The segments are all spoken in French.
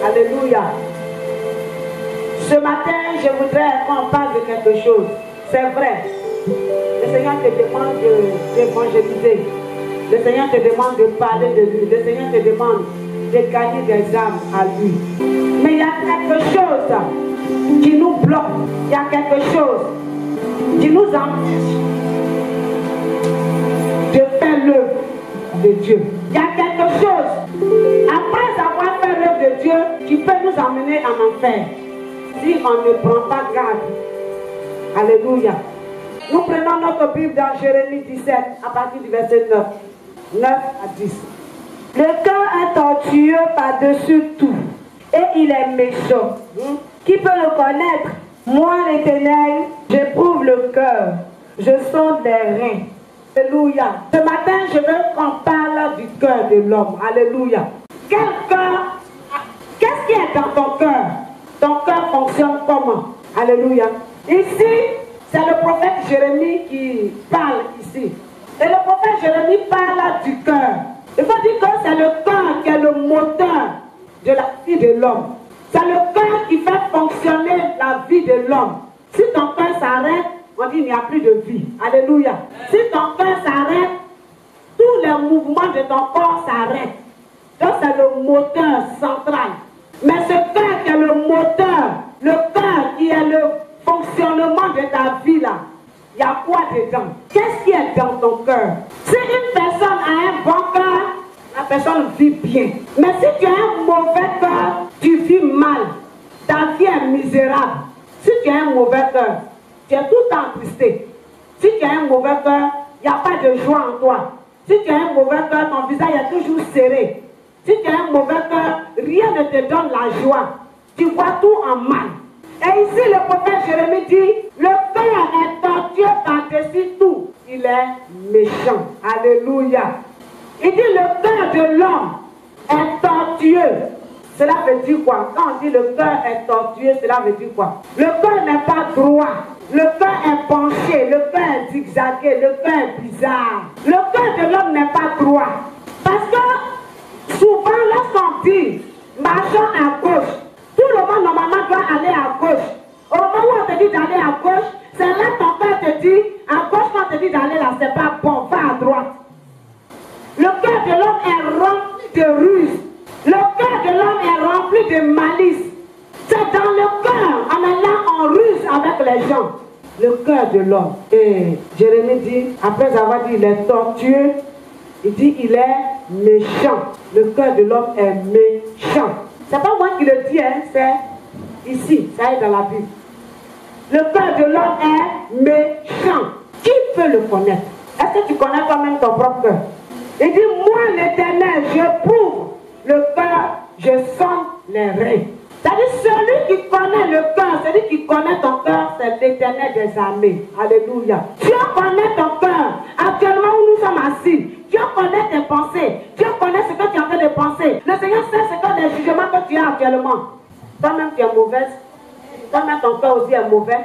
Alléluia. Ce matin, je voudrais qu'on parle de quelque chose. C'est vrai. Le Seigneur te demande d'évangéliser. Le Seigneur te demande de parler de lui. Le Seigneur te demande de gagner des âmes à lui. Mais il y a quelque chose qui nous bloque. Il y a quelque chose qui nous empêche de faire l'œuvre de Dieu. Il y a quelque chose, après avoir fait l'œuvre de Dieu, qui peut nous emmener en enfer. Si on ne prend pas garde. Alléluia. Nous prenons notre Bible dans Jérémie 17, à partir du verset 9. 9 à 10. Le cœur est tortueux par-dessus tout, et il est méchant. Qui peut le connaître? Moi, l'Éternel, j'éprouve le cœur, je sonde les reins. Alléluia. Ce matin, je veux qu'on parle du cœur de l'homme. Alléluia. Quel cœur? Qu'est-ce qui est dans ton cœur? Ton cœur fonctionne comment? Alléluia. Ici, c'est le prophète Jérémie qui parle ici. Et le prophète Jérémie parle du cœur. Il faut dire que c'est le cœur qui est le moteur de la vie de l'homme. C'est le cœur qui fait fonctionner la vie de l'homme. Si ton cœur s'arrête, on dit il n'y a plus de vie. Alléluia. Si ton cœur s'arrête, tous les mouvements de ton corps s'arrêtent. Donc c'est le moteur central. Mais ce cœur qui est le moteur, le cœur qui est le fonctionnement de ta vie là, il y a quoi dedans? Qu'est-ce qui est dans ton cœur? Si une personne a un bon cœur, la personne vit bien. Mais si tu as un mauvais cœur, tu vis mal. Ta vie est misérable. Si tu as un mauvais cœur, tu es tout le temps attristé. Si tu as un mauvais cœur, il n'y a pas de joie en toi. Si tu as un mauvais cœur, ton visage est toujours serré. Si tu as un mauvais cœur, rien ne te donne la joie. Tu vois tout en mal. Et ici, le prophète Jérémie dit, le cœur est tortueux par-dessus tout. Il est méchant. Alléluia. Il dit, le cœur de l'homme est tortueux. Cela veut dire quoi? Quand on dit le cœur est tortueux, cela veut dire quoi? Le cœur n'est pas droit. Le cœur est penché. Le cœur est zigzagué. Le cœur est bizarre. Le cœur de l'homme n'est pas droit. Parce que souvent, lorsqu'on dit marchons à gauche, tout le monde normalement doit aller à gauche. Au moment où on te dit d'aller à gauche, c'est là que ton cœur te dit, à gauche quand on te dit d'aller là, c'est pas bon, va à droite. Le cœur de l'homme est rempli de ruse. Le cœur de l'homme est rempli de malice. C'est dans le cœur, on est là, on ruse avec les gens. Le cœur de l'homme. Et Jérémie dit, après avoir dit il est tortueux, il dit il est méchant. Le cœur de l'homme est méchant. C'est pas moi qui le dis, hein, c'est ici, ça est dans la Bible. Le cœur de l'homme est méchant. Qui peut le connaître? Est-ce que tu connais toi-même ton propre cœur? Il dit, moi l'Éternel, je prouve le cœur, je sonde les reins. C'est-à-dire celui qui connaît le cœur, celui qui connaît ton cœur, c'est l'Éternel des armées. Alléluia. Dieu connaît ton cœur. Actuellement où nous sommes assis, Dieu connaît tes pensées. Dieu connaît ce que tu es en train de penser. Le Seigneur sait ce que les jugements que tu as actuellement. Toi-même tu es mauvaise. Toi-même ton cœur aussi est mauvais.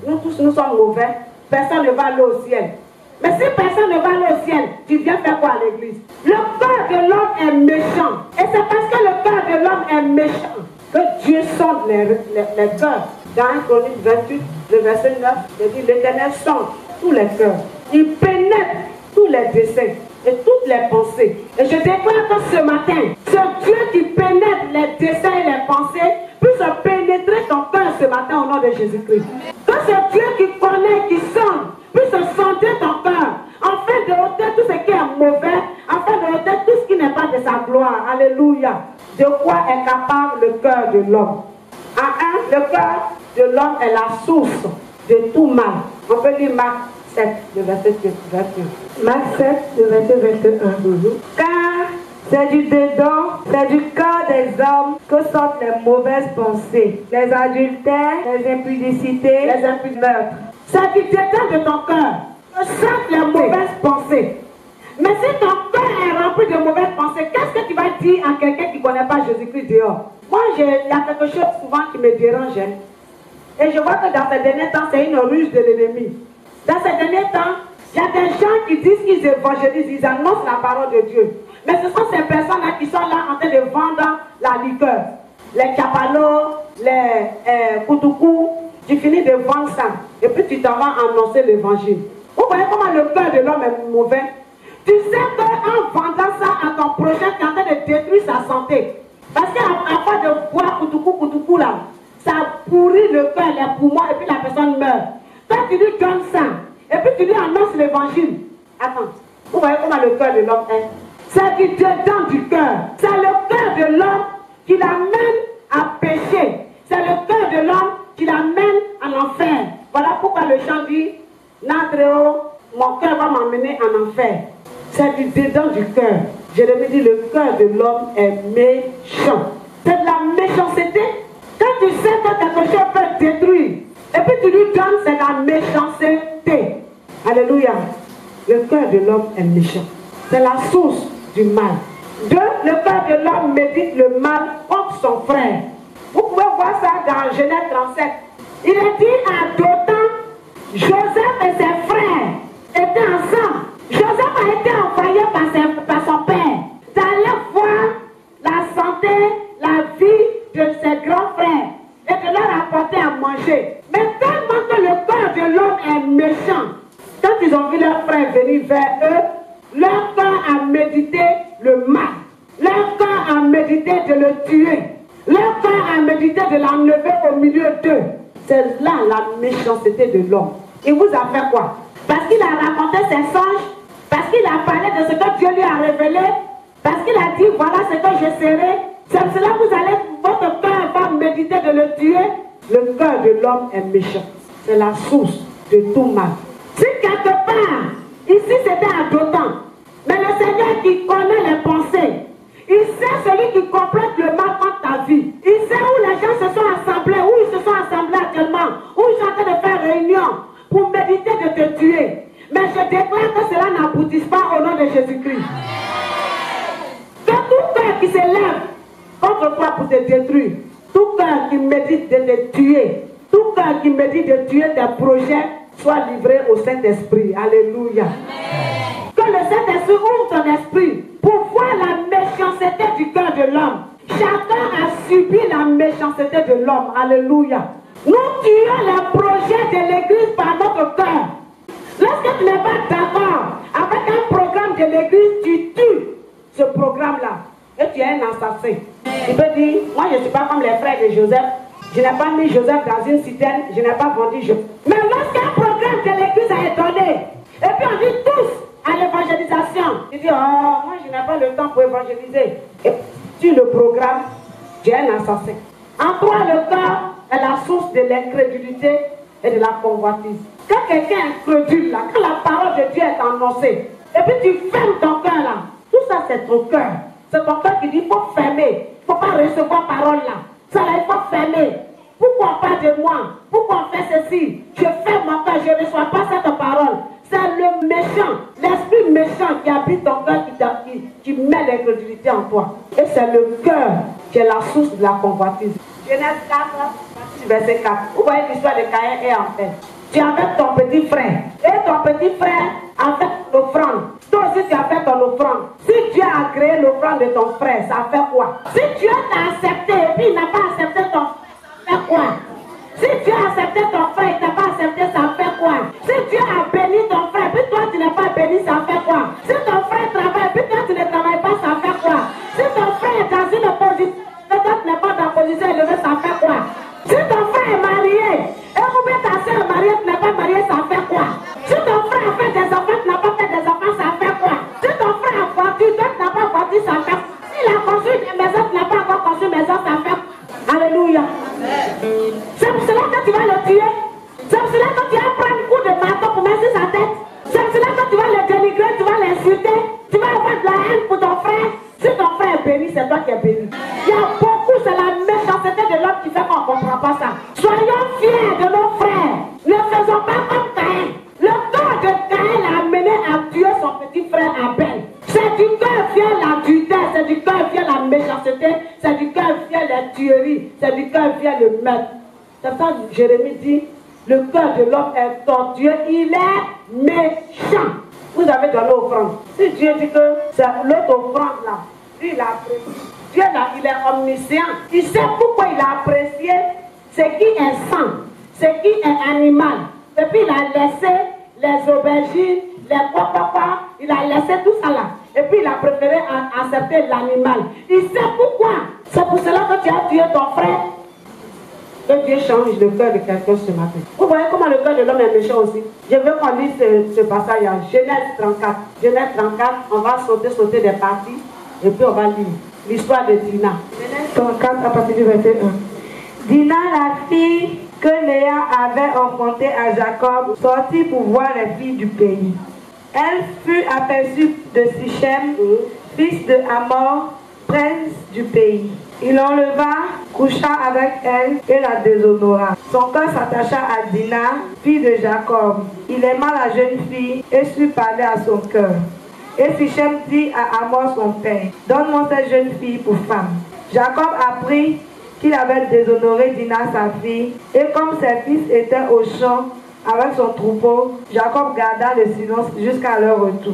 Nous tous nous sommes mauvais. Personne ne va aller au ciel. Mais si personne ne va aller au ciel, tu viens faire quoi à l'église? Le cœur de l'homme est méchant. Et c'est parce que le cœur de l'homme est méchant que Dieu sonde les cœurs. Dans 1 Chronique 28, le verset 9, il dit l'Éternel sonde tous les cœurs. Il pénètre tous les desseins et toutes les pensées. Et je déclare que ce matin, ce Dieu qui pénètre les desseins et les pensées puisse pénétrer ton cœur ce matin au nom de Jésus-Christ. Que ce Dieu qui connaît, qui sonde, puisse sonder ton cœur, afin de ôter tout ce qui est mauvais, afin de ôter tout ce qui n'est pas de sa gloire. Alléluia. De quoi est capable le cœur de l'homme? En un, le cœur de l'homme est la source de tout mal. On peut lire Marc 7, le verset 21. Marc 7, le verset 21. Car c'est du dedans, c'est du cœur des hommes que sortent les mauvaises pensées, les adultères, les impudicités, les meurtres. C'est du dedans de ton cœur que sortent les mauvaises pensées. Mais si ton cœur est rempli de mauvaises pensées, qu'est-ce que tu vas dire à quelqu'un qui ne connaît pas Jésus-Christ dehors? Moi, il y a quelque chose souvent qui me dérange. Et je vois que dans ces derniers temps, c'est une ruse de l'ennemi. Dans ces derniers temps, il y a des gens qui disent qu'ils évangélisent, ils annoncent la parole de Dieu. Mais ce sont ces personnes-là qui sont là en train de vendre la liqueur. les chapanos, les koutoukou, tu finis de vendre ça. Et puis tu t'en vas annoncer l'évangile. Vous voyez comment le cœur de l'homme est mauvais? Tu sais qu'en vendant ça à ton prochain, tu es en train de détruire sa santé. Parce qu'à part de boire koutoukou là, ça pourrit le cœur, les poumons, et puis la personne meurt. Quand tu lui donnes ça, et puis tu lui annonces l'évangile. Attends, vous voyez comment le cœur de l'homme est? C'est du dedans du cœur. C'est le cœur de l'homme qui l'amène à pécher. C'est le cœur de l'homme qui l'amène en enfer. Voilà pourquoi le chant dit, Nadreo, mon cœur va m'emmener en enfer. C'est du dedans du cœur. Jérémie dit, le cœur de l'homme est méchant. C'est de la méchanceté. Quand tu sais que quelque chose peut détruire, et puis tu lui donnes, c'est la méchanceté. Alléluia. Le cœur de l'homme est méchant. C'est la source du mal. Deux, le cœur de l'homme médite le mal contre son frère. Vous pouvez voir ça dans Genèse 37. Il est dit à Dothan, Joseph et ses frères étaient ensemble. Joseph a été envoyé par son père d'aller voir la santé, la vie de ses grands frères et de leur apporter à manger. Mais tellement que le cœur de l'homme est méchant, quand ils ont vu leurs frères venir vers eux, leur cœur a médité le mal. Leur cœur a médité de le tuer. Leur cœur a médité de l'enlever au milieu d'eux. C'est là la méchanceté de l'homme. Il vous a fait quoi? Parce qu'il a raconté ses songes, parce qu'il a parlé de ce que Dieu lui a révélé, parce qu'il a dit voilà ce que je serai. C'est cela que vous allez, votre cœur va méditer de le tuer. Le cœur de l'homme est méchant. C'est la source de tout mal. Si quelque part, ici c'était à Dothan, mais le Seigneur qui connaît les pensées, il sait celui qui complète le mal contre ta vie. Il sait où les gens se sont assemblés, où ils se sont assemblés actuellement, où ils sont en train de faire réunion pour méditer de te tuer. Mais je déclare que cela n'aboutisse pas au nom de Jésus-Christ. Que tout cœur qui s'élève contre toi pour te détruire, tout cœur qui médite de te tuer, tout cœur qui médite de tuer tes projets, soit livré au Saint-Esprit. Alléluia. Amen. Que le Saint-Esprit ouvre ton esprit pour voir la méchanceté du cœur de l'homme. Chacun a subi la méchanceté de l'homme. Alléluia. Nous tuons les projets de l'Église par notre cœur. Lorsque tu n'es pas d'accord avec un programme de l'Église, tu tues ce programme-là. Et tu es un assassin. Tu peux dire, moi je ne suis pas comme les frères de Joseph. Je n'ai pas mis Joseph dans une citerne, je n'ai pas vendu Joseph. Mais lorsqu'un programme de l'Église a été donné, et puis on dit tous à l'évangélisation, tu dis, oh, moi je n'ai pas le temps pour évangéliser. Et sur le programme, tu es un assassin. En toi, le cœur est la source de l'incrédulité et de la convoitise. Quand quelqu'un est incrédule, là, quand la parole de Dieu est annoncée, et puis tu fermes ton cœur là, tout ça c'est ton cœur. C'est ton cœur qui dit, il faut fermer, il ne faut pas recevoir parole là. Ça là, il faut fermer. Pourquoi on parle de moi? Pourquoi on fait ceci? Je ferme mon cœur, je ne reçois pas cette parole. C'est le méchant, l'esprit méchant qui habite ton cœur, qui met l'incrédulité en toi. Et c'est le cœur qui est la source de la convoitise. Genèse 4, verset 4. Vous voyez l'histoire de Caïn et Abel. Tu as fait ton petit frère. Et ton petit frère a fait l'offrande. Toi aussi tu as fait ton offrande. Si Dieu a créé l'offrande de ton frère, ça fait quoi? Si Dieu t'a accepté et puis il n'a pas accepté ton frère, ça fait quoi? Si Dieu a accepté ton frère et il n'a pas accepté, ça fait quoi? Si Dieu a béni ton frère et puis toi tu n'es pas béni, ça fait quoi? Si ton frère travaille et puis toi tu ne travailles pas, ça fait quoi? Si ton frère est dans une position et toi tu n'es pas dans une position élevée, ça fait quoi? Si ton frère est marié et vous mettez ta soeur mariée, tu n'es pas marié, ça fait quoi? Si ton frère a fait des enfants, tu n'as pas fait des enfants, ça fait quoi? Si ton frère a voiture, toi tu n'as pas voiture, ça fait quoi? S'il a construit une maison, tu n'as pas encore construit une maison, ça fait quoi? Alléluia. C'est pour cela que tu vas le tuer. C'est pour cela que tu vas prendre un coup de marteau pour mettre sur sa tête. C'est pour cela que tu vas le dénigrer, tu vas l'insulter. Tu vas avoir de la haine pour ton frère. Si ton frère est béni, c'est toi qui es béni. Il y a beaucoup, c'est la méchanceté de l'homme qui fait qu'on ne comprend pas ça. Soyons fiers de nos frères. Ne faisons pas comme Caïn. Le cœur de Caïn l'a amené à tuer son petit frère Abel. C'est du cœur vient l'adultère, c'est du cœur vient la méchanceté, c'est du cœur vient la tuerie, c'est du cœur vient le meurtre. C'est ça que Jérémie dit, le cœur de l'homme est tortueux, il est méchant. Vous avez donné l'offrande. Si Dieu dit que c'est l'autre offrande là, lui il a apprécié. Dieu là, il est omniscient. Il sait pourquoi il a apprécié ce qui est sang, ce qui est animal. Et puis il a laissé les aubergines, les quoi, il a laissé tout ça là. Et puis il a préféré accepter l'animal. Il sait pourquoi. C'est pour cela que tu as tué ton frère. Que Dieu change le cœur de quelqu'un ce matin. Vous voyez comment le cœur de l'homme est méchant aussi. Je veux qu'on lise ce passage à Genèse 34. Genèse 34, on va sauter des parties. Et puis on va lire l'histoire de Dina. Genèse 34 à partir du verset 1. Dina, la fille que Léa avait enfantée à Jacob, sortit pour voir les filles du pays. Elle fut aperçue de Sichem, fils de Hamor, prince du pays. Il l'enleva, coucha avec elle et la déshonora. Son cœur s'attacha à Dina, fille de Jacob. Il aima la jeune fille et sut parler à son cœur. Et Sichem dit à Hamor son père, donne-moi cette jeune fille pour femme. Jacob apprit qu'il avait déshonoré Dina sa fille, et comme ses fils étaient au champ avec son troupeau, Jacob garda le silence jusqu'à leur retour.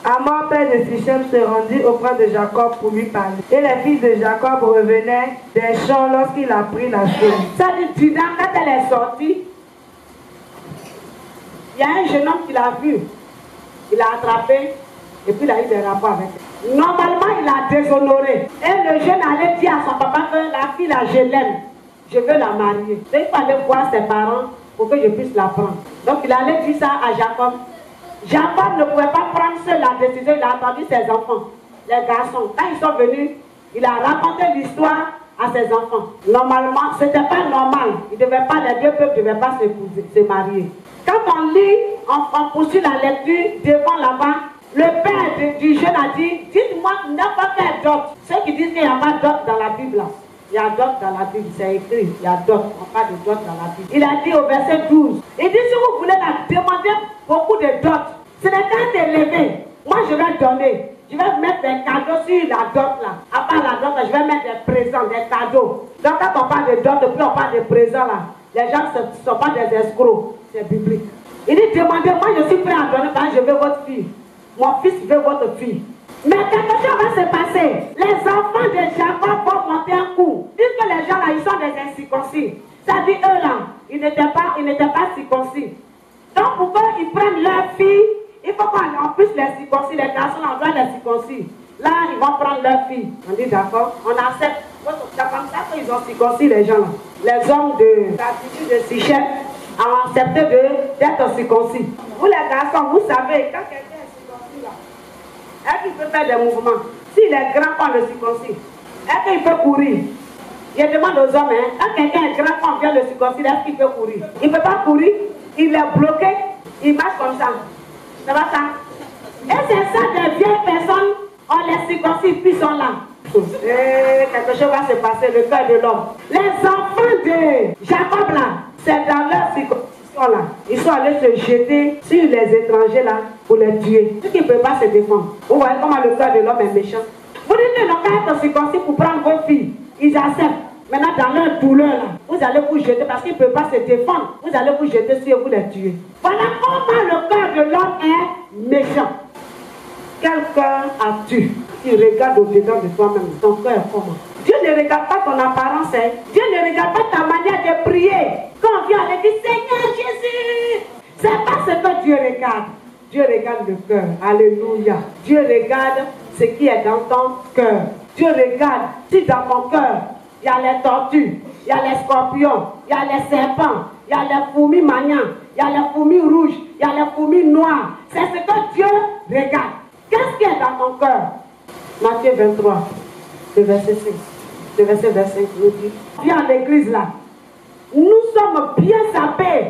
Hamor, père de Sichem, se rendit auprès de Jacob pour lui parler. Et les fils de Jacob revenaient des champs lorsqu'il apprit la chose. Ça dit, Dina, quand elle est sortie, il y a un jeune homme qui l'a vu. Il l'a attrapé et puis il a eu des rapports avec elle. Normalement, il a déshonoré. Et le jeune allait dire à son papa que la fille là, je l'aime. Je veux la marier. Et il fallait voir ses parents pour que je puisse la prendre. Donc il allait dire ça à Jacob. Jacob ne pouvait pas prendre seul la décision. Il a attendu ses enfants, les garçons. Quand ils sont venus, il a raconté l'histoire à ses enfants. Normalement, ce n'était pas normal. Les deux peuples ne devaient pas se marier. Quand on lit, on poursuit la lecture devant là-bas. Le père du jeune a dit, dites-moi n'importe quel dot. Ceux qui disent qu'il n'y a pas de dot dans la Bible, là. Il y a dot dans la Bible, c'est écrit, il y a dot, on parle de dot dans la Bible. Il a dit au verset 12, il dit si vous voulez la demander beaucoup de dot, ce n'est qu'à t'élever. Moi je vais donner, je vais mettre des cadeaux sur la dot là. À part la dot, je vais mettre des présents, des cadeaux. Donc quand on parle de dot, puis on parle de présents là, les gens ne sont pas des escrocs, c'est biblique. Il dit demandez-moi, je suis prêt à donner quand je veux votre fille. Mon fils veut votre fille. Mais quelque chose va se passer. Les enfants de Jacob vont monter un coup. Puisque les gens là, ils sont des incirconcis. Ça dit eux là, ils n'étaient pas circoncis. Donc pour qu'ils prennent leur fille, il faut qu'on puisse les circoncis. Les garçons, on doit les circoncis. Là, ils vont prendre leur fille. On dit d'accord, on accepte. C'est comme ça qu'ils ont circoncis les gens là. Les hommes de la tribu de Sichem ont accepté d'être circoncis. Vous les garçons, vous savez, quand quelqu'un est-ce qu'il peut faire des mouvements? S'il est grand, on le circoncis. Est-ce qu'il peut courir? Je demande aux hommes, hein, quand quelqu'un est grand, on vient le circoncire, est-ce qu'il peut courir? Il ne peut pas courir, il est bloqué, il marche comme ça. Ça va ça? Et c'est ça, des vieilles personnes, on les circoncise, puis ils sont là. Et quelque chose va se passer, le cœur de l'homme. Les enfants de Jacob là, c'est dans leur circoncision là. Ils sont allés se jeter sur les étrangers là pour les tuer. Ceux qui ne peuvent pas se défendre. Vous voyez comment le cœur de l'homme est méchant. Vous dites qu'ils n'ont qu'à être circoncis pour prendre vos filles. Ils acceptent. Maintenant dans leur douleur là, vous allez vous jeter parce qu'ils ne peuvent pas se défendre. Vous allez vous jeter sur eux, vous les tuer. Voilà comment le cœur de l'homme est méchant. Quel cœur as-tu? Tu regardes au-dedans de toi-même. Ton cœur est comment? Dieu ne regarde pas ton apparence. Hein. Dieu ne regarde pas ta manière de prier. Quand on vient à l'église, Seigneur Jésus, c'est pas ce que Dieu regarde. Dieu regarde le cœur. Alléluia. Dieu regarde ce qui est dans ton cœur. Dieu regarde si dans ton cœur, il y a les tortues, il y a les scorpions, il y a les serpents, il y a les fourmis maniants, il y a les fourmis rouges, il y a les fourmis noires. C'est ce que Dieu regarde. Qu'est-ce qui est dans ton cœur? Matthieu 23, le verset 5. Le verset 25 nous dit, viens à l'église là. Nous sommes bien sapés.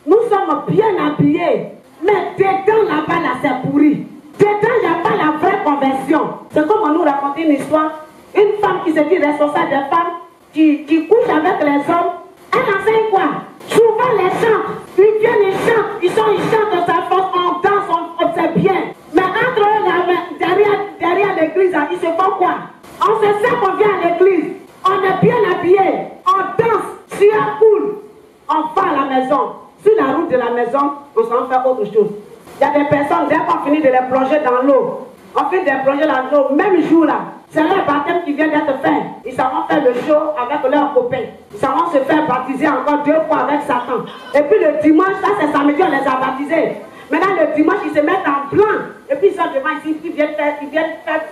Nous sommes bien habillés. Mais dedans là-bas là c'est pourri. Dedans il n'y a pas la vraie conversion. C'est comme on nous raconte une histoire. Une femme qui se dit responsable des femmes, qui couche avec les hommes. Elle enseigne quoi? Souvent les chants. Ils viennent, ils chantent. Ils chantent de sa force. On danse, on sait bien. Mais entre eux là, derrière l'église, ils se font quoi? On se sait qu'on vient à l'église. On est bien habillé. On danse. Si on coule, on va à la maison. Sur la route de la maison, on s'en fait autre chose. Il y a des personnes, dès qu'on finit de les plonger dans l'eau, On fait des projets là, le même jour là. C'est leur baptême qui vient d'être fait. Ils s'en vont faire le show avec leurs copains. Ils s'en vont se faire baptiser encore 2 fois avec Satan. Et puis le dimanche, ça c'est samedi, on les a baptisés. Maintenant le dimanche, ils se mettent en blanc. Et puis ils sont devant ici, ils viennent faire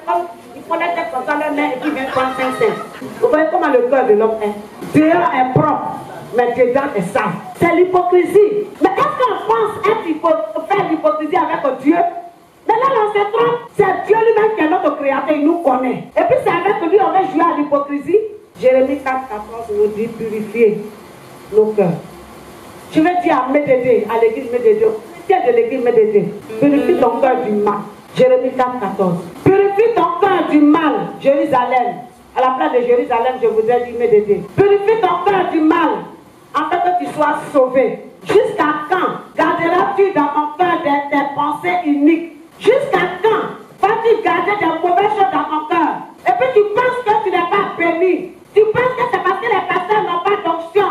comme, ils font les têtes comme ça, leur main, et puis ils viennent prendre 5 cents. Vous voyez comment le cœur de l'homme est. Dehors est propre, mais dedans est sale. C'est l'hypocrisie. Mais est-ce qu'on pense faire l'hypocrisie avec Dieu? Mais là, on se trompe. C'est Dieu lui-même qui est notre créateur, il nous connaît. Et puis c'est avec lui on va jouer à l'hypocrisie. Jérémie 4, 14 nous dit purifier nos cœurs. Je vais dire à Médédé, à l'église Médédé, tiens de l'église Médédé, purifie ton cœur du mal. Jérémie 4, 14. Purifie ton cœur du mal, Jérusalem. À la place de Jérusalem, je vous ai dit Médédé. Purifie ton cœur du mal, afin que tu sois sauvé. Jusqu'à quand garderas-tu dans ton cœur des pensées uniques? Jusqu'à quand vas-tu garder des mauvaises choses dans ton cœur? Et puis tu penses que tu n'es pas béni. Tu penses que c'est parce que les pasteurs n'ont pas d'onction.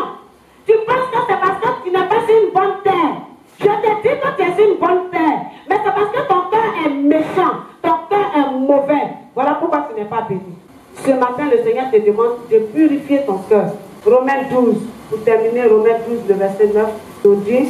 Tu penses que c'est parce que tu n'es pas sur une bonne terre. Je te dis que tu es sur une bonne terre. Mais c'est parce que ton cœur est méchant. Ton cœur est mauvais. Voilà pourquoi tu n'es pas béni. Ce matin, le Seigneur te demande de purifier ton cœur. Romains 12, pour terminer, Romains 12, le verset 9, nous dit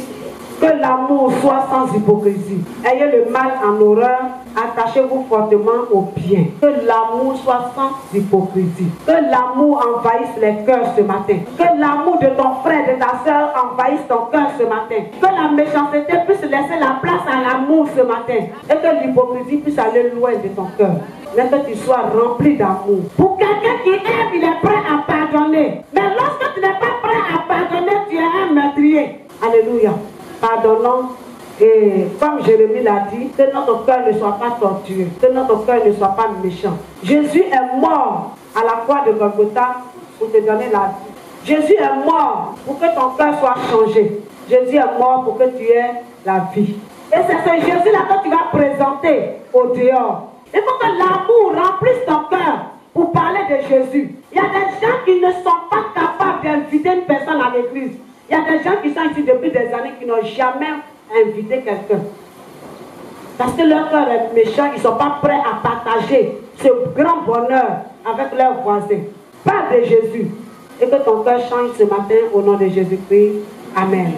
que l'amour soit sans hypocrisie. Ayez le mal en horreur, attachez-vous fortement au bien. Que l'amour soit sans hypocrisie. Que l'amour envahisse les cœurs ce matin. Que l'amour de ton frère, de ta soeur envahisse ton cœur ce matin. Que la méchanceté puisse laisser la place à l'amour ce matin. Et que l'hypocrisie puisse aller loin de ton cœur. Mais que tu sois rempli d'amour. Pour quelqu'un qui aime, il est prêt à pardonner. Mais lorsque tu n'es pas prêt à pardonner, tu es un meurtrier. Alléluia. Pardonnons. Et comme Jérémie l'a dit, que notre cœur ne soit pas tortueux, que notre cœur ne soit pas méchant. Jésus est mort à la croix de Golgotha pour te donner la vie. Jésus est mort pour que ton cœur soit changé. Jésus est mort pour que tu aies la vie. Et c'est ce Jésus-là que tu vas présenter au dehors. Il faut que l'amour remplisse ton cœur pour parler de Jésus. Il y a des gens qui ne sont pas capables d'inviter une personne à l'église. Il y a des gens qui sont ici depuis des années qui n'ont jamais invité quelqu'un. Parce que leur cœur est méchant, ils ne sont pas prêts à partager ce grand bonheur avec leurs voisins. Parle de Jésus. Et que ton cœur change ce matin au nom de Jésus-Christ. Amen.